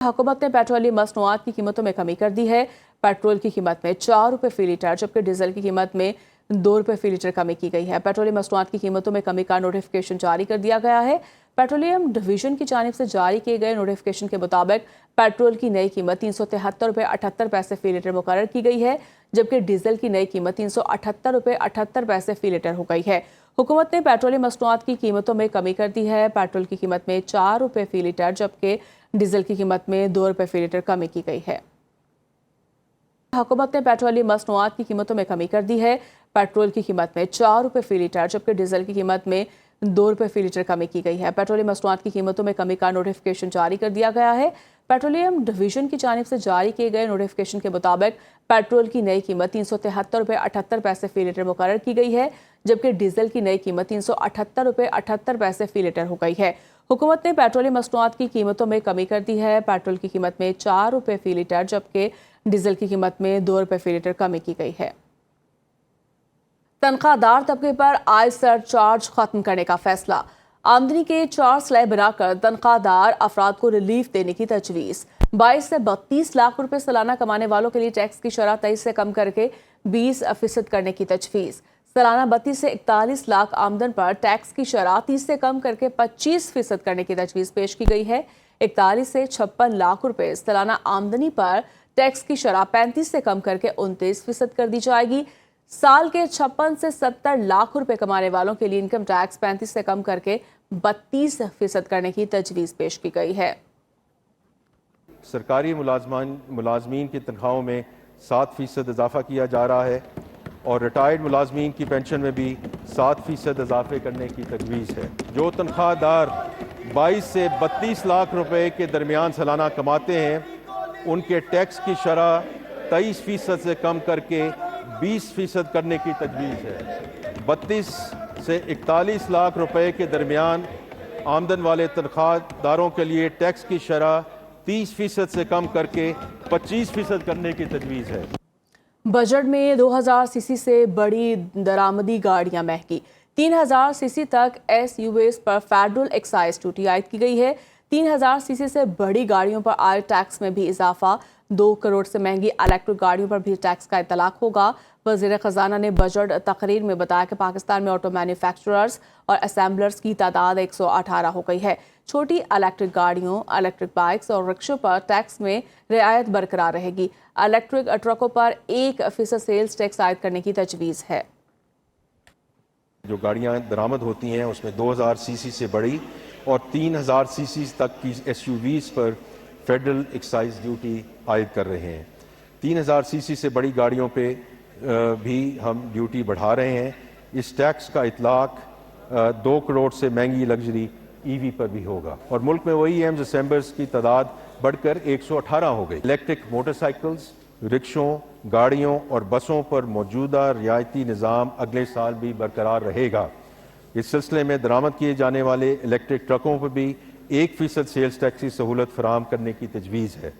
हुकूमत ने पेट्रोलियम मसनूआत की कीमतों में कमी कर दी है। पेट्रोल की कीमत में 4 रुपये फी लीटर जबकि डीजल की कीमत में 2 रुपये फी लीटर कमी की गई है। पेट्रोलियम मसनूआत की कीमतों में कमी का नोटिफिकेशन जारी कर दिया गया है। पेट्रोलियम डिवीजन की जानिब से जारी किए गए नोटिफिकेशन के मुताबिक पेट्रोल की नई कीमत 373 रुपये 78 पैसे फी लीटर मुकर्रर की गई है, जबकि डीजल की नई कीमत 378 रुपये 78 पैसे फी लीटर हो गई है। हुकूमत ने पेट्रोलियम मसनूआत की कीमतों में कमी कर दी है। पेट्रोल की कीमत में 4 रुपये फी लीटर जबकि डीजल की कीमत में 2 रुपये फी लीटर कमी की गई है। हुकूमत ने पेट्रोलियम मसनूआत की कीमतों में कमी कर दी है। पेट्रोल की कीमत में 4 रुपये फी लीटर जबकि डीजल की कीमत में 2 रुपये फी लीटर कमी की गई है। पेट्रोलियम मसनूआत की कीमतों में कमी का नोटिफिकेशन जारी कर दिया गया है। पेट्रोलियम डिवीजन की जानिब से जारी किए गए नोटिफिकेशन के मुताबिक पेट्रोल की नई कीमत 373 रुपये 78 पैसे फी लीटर मुकर्रर की गई है, जबकि डीजल की नई कीमत 378 रुपये 78 पैसे फी लीटर हो गई है। हुकूमत ने पेट्रोलियम मसनूआत की कीमतों में कमी कर दी है। पेट्रोल की कीमत में 4 रुपये फी लीटर जबकि डीजल की कीमत में 2 रुपये फी लीटर कमी की गई है। तनख्वाहदार तबके पर आय सरचार्ज खत्म करने का फैसला। आमदनी के 4 स्लैब बनाकर तनख्वाहदार अफराद को रिलीफ देने की तजवीज़। 22 से 32 लाख रुपए सालाना कमाने वालों के लिए टैक्स की शरह 23 से कम करके 20% करने की तजवीज़। सालाना 32 से 41 लाख आमदन पर टैक्स की शरह 30 से कम करके 25% करने की तजवीज़ पेश की गई है। 41 से 56 लाख रुपए सालाना आमदनी पर टैक्स की शरह 35 से कम करके 29% कर दी जाएगी। साल के 56 से 70 लाख रुपए कमाने वालों के लिए इनकम टैक्स 35 से कम करके 32% करने की तजवीज़ पेश की गई है। सरकारी मुलाजमीन की तनख्वाहों में 7% इजाफा किया जा रहा है और रिटायर्ड मुलाजमीन की पेंशन में भी 7% इजाफे करने की तजवीज़ है। जो तनख्वाहदार 22 से 32 लाख रुपए के दरमियान सालाना कमाते हैं, उनके टैक्स की शरह 23% से कम करके 20% करने की तजवीज़ है। 32 से 41 लाख रुपए के दरमियान आमदन वाले तनख्वाहदारों के लिए टैक्स की शरह 30% से कम करके 25% करने की तजवीज़ है। बजट में 2000 सीसी से बड़ी दरामदी गाड़ियां महंगी। 3000 सीसी तक SUVs पर फेडरल एक्साइज ड्यूटी आयद की गई है। 3000 सीसी से बड़ी गाड़ियों पर आय टैक्स में भी इजाफा। 2 करोड़ से महंगी इलेक्ट्रिक गाड़ियों पर भी टैक्स का इतलाक होगा। वज़ीर ख़जाना ने बजट तकरीर में बताया कि पाकिस्तान में ऑटो मैन्युफैक्चरर्स और असेंबलर्स की तादाद 118 हो गई है। छोटी इलेक्ट्रिक गाड़ियों, इलेक्ट्रिक बाइक्स और रिक्शों पर टैक्स में रियायत बरकरार रहेगी। इलेक्ट्रिक ट्रकों पर 1% सेल्स टैक्स आयद करने की तजवीज़ है। जो गाड़ियां दरामद होती हैं उसमें 2000 सीसी से बड़ी और 3000 सीसी तक की SUVs पर फेडरल एक्साइज ड्यूटी आयद कर रहे हैं। 3000 सीसी से बड़ी गाड़ियों पे भी हम ड्यूटी बढ़ा रहे हैं। इस टैक्स का इतलाक 2 करोड़ से महंगी लग्जरी EV पर भी होगा और मुल्क में OEMs असेंबलर्स की तादाद बढ़कर 118 हो गई। इलेक्ट्रिक मोटरसाइकिल्स, रिक्शों, गाड़ियों और बसों पर मौजूदा रियायती निज़ाम अगले साल भी बरकरार रहेगा। इस सिलसिले में दरामद किए जाने वाले इलेक्ट्रिक ट्रकों पर भी 1% सेल्स टैक्स की सहूलत फराहम करने की तजवीज़ है।